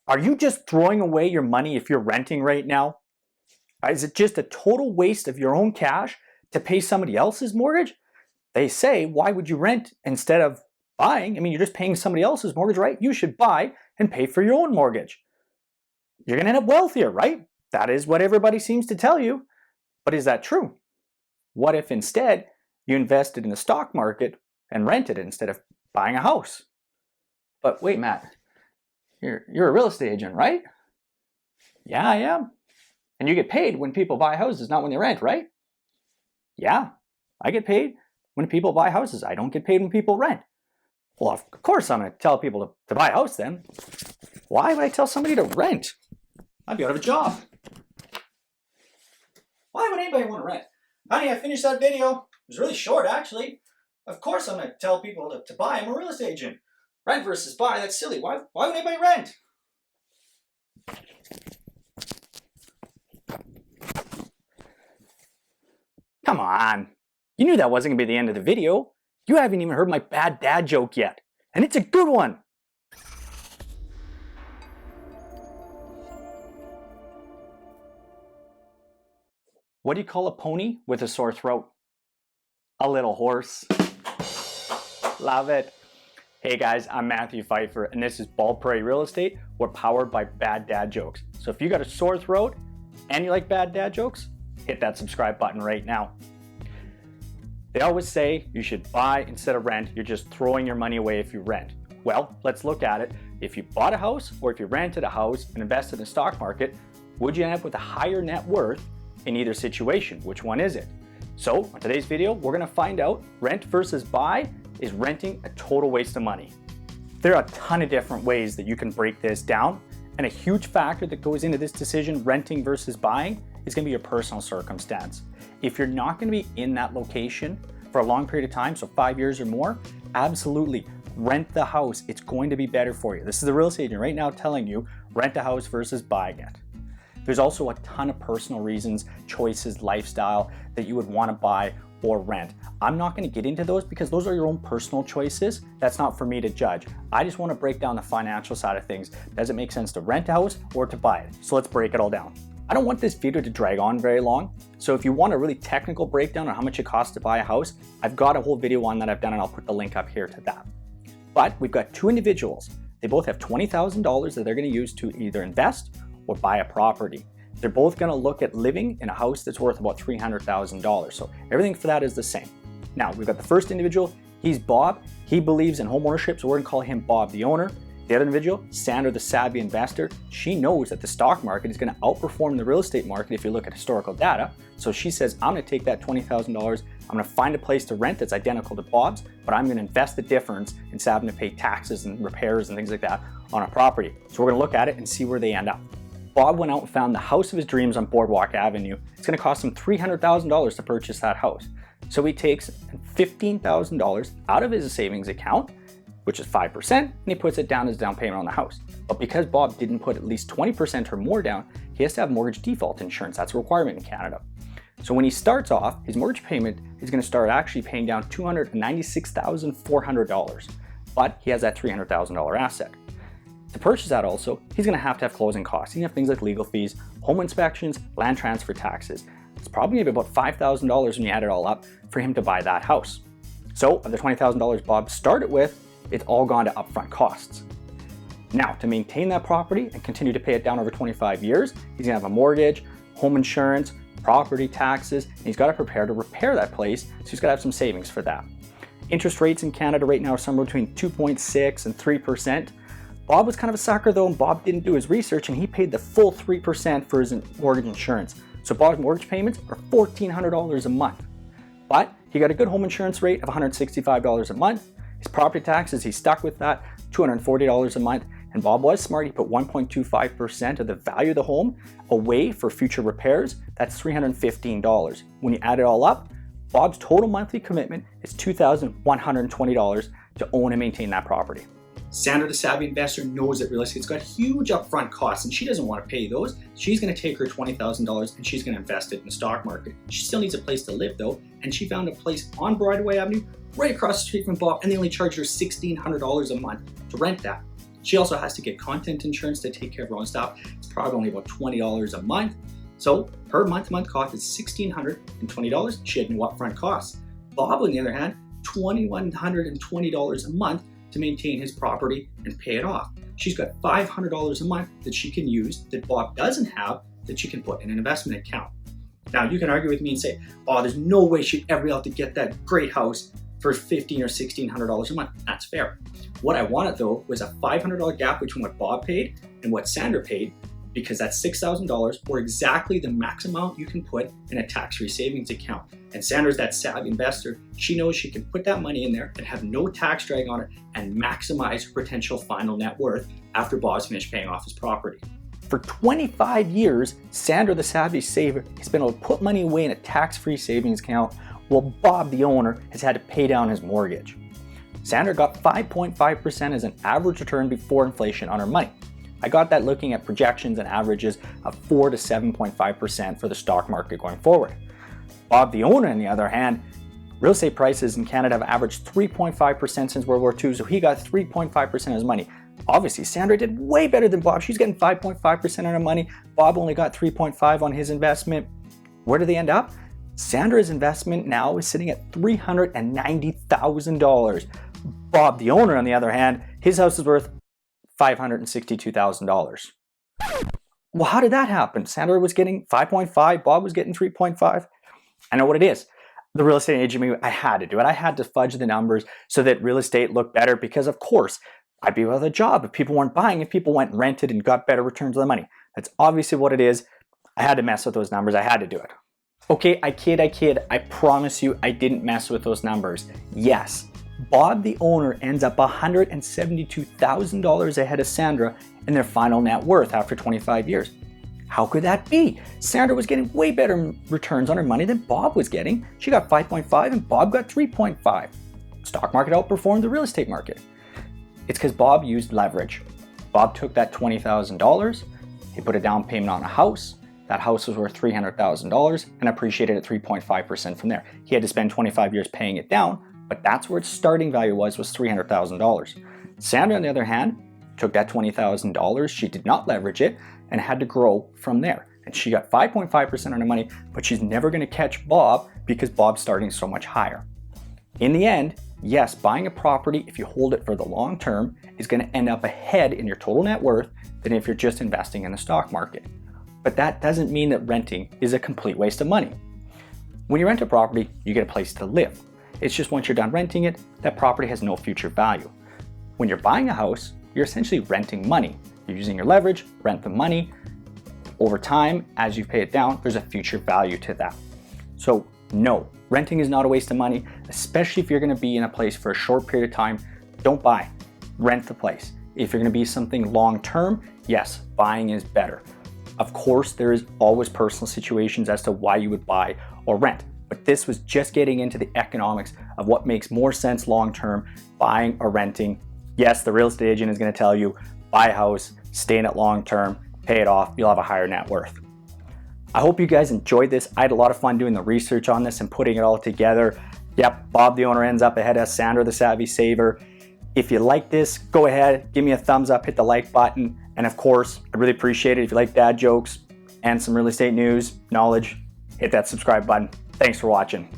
Are you just throwing away your money if you're renting right now? Is it just a total waste of your own cash to pay somebody else's mortgage? They say, why would you rent instead of buying? I mean, you're just paying somebody else's mortgage, right? You should buy and pay for your own mortgage. You're gonna end up wealthier, right? That is what everybody seems to tell you. But is that true? What if instead you invested in the stock market and rented it instead of buying a house? But wait, Matt, you're a real estate agent, right? Yeah, I am. And you get paid when people buy houses, not when they rent, right? Yeah, I get paid when people buy houses. I don't get paid when people rent. Well, of course I'm going to tell people to buy a house then. Why would I tell somebody to rent? I'd be out of a job. Why would anybody want to rent? Honey, I finished that video. It was really short, actually. Of course I'm going to tell people to buy. I'm a real estate agent. Rent versus buy, that's silly. Why would anybody rent? Come on. You knew that wasn't going to be the end of the video. You haven't even heard my bad dad joke yet. And it's a good one. What do you call a pony with a sore throat? A little horse. Love it. Hey guys, I'm Matthew Pfeiffer and this is Prairie Real Estate. We're powered by bad dad jokes. So if you got a sore throat and you like bad dad jokes, hit that subscribe button right now. They always say you should buy instead of rent. You're just throwing your money away if you rent. Well, let's look at it. If you bought a house or if you rented a house and invested in the stock market, would you end up with a higher net worth in either situation? Which one is it? So on today's video, we're gonna find out rent versus buy. Is renting a total waste of money? There are a ton of different ways that you can break this down, and a huge factor that goes into this decision, renting versus buying, is gonna be your personal circumstance. If you're not gonna be in that location for a long period of time, so 5 years or more, absolutely rent the house. It's going to be better for you. This is the real estate agent right now telling you rent a house versus buying it. There's also a ton of personal reasons, choices, lifestyle that you would want to buy or rent. I'm not going to get into those because those are your own personal choices. That's not for me to judge. I just want to break down the financial side of things. Does it make sense to rent a house or to buy it? So let's break it all down. I don't want this video to drag on very long. So if you want a really technical breakdown on how much it costs to buy a house, I've got a whole video on that I've done and I'll put the link up here to that. But we've got two individuals. They both have $20,000 that they're going to use to either invest or buy a property. They're both going to look at living in a house that's worth about $300,000. So everything for that is the same. Now we've got the first individual. He's Bob. He believes in home ownership, so we're going to call him Bob the owner. The other individual, Sandra the savvy investor. She knows that the stock market is going to outperform the real estate market if you look at historical data. So she says, I'm going to take that $20,000. I'm going to find a place to rent that's identical to Bob's, but I'm going to invest the difference instead of having to pay taxes and repairs and things like that on a property. So we're going to look at it and see where they end up. Bob went out and found the house of his dreams on Boardwalk Avenue. It's going to cost him $300,000 to purchase that house. So he takes $15,000 out of his savings account, which is 5%, and he puts it down as down payment on the house. But because Bob didn't put at least 20% or more down, he has to have mortgage default insurance. That's a requirement in Canada. So when he starts off, his mortgage payment is going to start actually paying down $296,400, but he has that $300,000 asset. To purchase that also, he's going to have closing costs. He's going to have things like legal fees, home inspections, land transfer taxes. It's probably going to be about $5,000 when you add it all up for him to buy that house. So of the $20,000 Bob started with, it's all gone to upfront costs. Now, to maintain that property and continue to pay it down over 25 years, he's going to have a mortgage, home insurance, property taxes, and he's got to prepare to repair that place, so he's got to have some savings for that. Interest rates in Canada right now are somewhere between 2.6 and 3%. Bob was kind of a sucker though, and Bob didn't do his research and he paid the full 3% for his mortgage insurance. So Bob's mortgage payments are $1,400 a month. But he got a good home insurance rate of $165 a month. His property taxes, he's stuck with that, $240 a month. And Bob was smart, he put 1.25% of the value of the home away for future repairs. That's $315. When you add it all up, Bob's total monthly commitment is $2,120 to own and maintain that property. Sandra the savvy investor knows that real estate's got huge upfront costs and she doesn't want to pay those. She's going to take her $20,000 and she's going to invest it in the stock market. She still needs a place to live though, and she found a place on Broadway Avenue right across the street from Bob, and they only charge her $1,600 a month to rent that. She also has to get content insurance to take care of her own stuff. It's probably only about $20 a month. So her month-to-month cost is $1,620. She had no upfront costs. Bob, on the other hand, $2,120 a month to maintain his property and pay it off. She's got $500 a month that she can use that Bob doesn't have that she can put in an investment account. Now you can argue with me and say, oh, there's no way she'd ever be able to get that great house for $1,500 or $1,600 a month. That's fair. What I wanted though was a $500 gap between what Bob paid and what Sandra paid, because that's $6,000 or exactly the max amount you can put in a tax-free savings account. And Sandra's that savvy investor. She knows she can put that money in there and have no tax drag on it and maximize her potential final net worth after Bob's finished paying off his property. For 25 years, Sandra the savvy saver has been able to put money away in a tax-free savings account while Bob the owner has had to pay down his mortgage. Sandra got 5.5% as an average return before inflation on her money. I got that looking at projections and averages of 4 to 7.5% for the stock market going forward. Bob the owner, on the other hand, real estate prices in Canada have averaged 3.5% since World War II, so he got 3.5% of his money. Obviously, Sandra did way better than Bob. She's getting 5.5% on her money. Bob only got 3.5% on his investment. Where did they end up? Sandra's investment now is sitting at $390,000. Bob the owner, on the other hand, his house is worth $562,000. Well, how did that happen? Sandra was getting 5.5, Bob was getting 3.5. I know what it is. The real estate agent, I had to do it. I had to fudge the numbers so that real estate looked better because, of course, I'd be without a job if people weren't buying, if people went rented and got better returns on the money. That's obviously what it is. I had to mess with those numbers. I had to do it. Okay, I kid. I promise you I didn't mess with those numbers. Yes, Bob the owner ends up $172,000 ahead of Sandra in their final net worth after 25 years. How could that be? Sandra was getting way better returns on her money than Bob was getting. She got 5.5 and Bob got 3.5. Stock market outperformed the real estate market. It's because Bob used leverage. Bob took that $20,000, he put a down payment on a house. That house was worth $300,000 and appreciated at 3.5% from there. He had to spend 25 years paying it down, but that's where its starting value was $300,000. Sandra, on the other hand, took that $20,000, she did not leverage it, and had to grow from there. And she got 5.5% on her money, but she's never gonna catch Bob because Bob's starting so much higher. In the end, yes, buying a property, if you hold it for the long term, is gonna end up ahead in your total net worth than if you're just investing in the stock market. But that doesn't mean that renting is a complete waste of money. When you rent a property, you get a place to live. It's just once you're done renting it, that property has no future value. When you're buying a house, you're essentially renting money. You're using your leverage, rent the money. Over time, as you pay it down, there's a future value to that. So no, renting is not a waste of money, especially if you're gonna be in a place for a short period of time. Don't buy, rent the place. If you're gonna be something long-term, yes, buying is better. Of course, there is always personal situations as to why you would buy or rent, but this was just getting into the economics of what makes more sense long-term, buying or renting. Yes, the real estate agent is gonna tell you, buy a house, stay in it long-term, pay it off, you'll have a higher net worth. I hope you guys enjoyed this. I had a lot of fun doing the research on this and putting it all together. Yep, Bob the owner ends up ahead of Sandra the savvy saver. If you like this, go ahead, give me a thumbs up, hit the like button. And of course, I'd really appreciate it if you like dad jokes and some real estate news, knowledge, hit that subscribe button. Thanks for watching.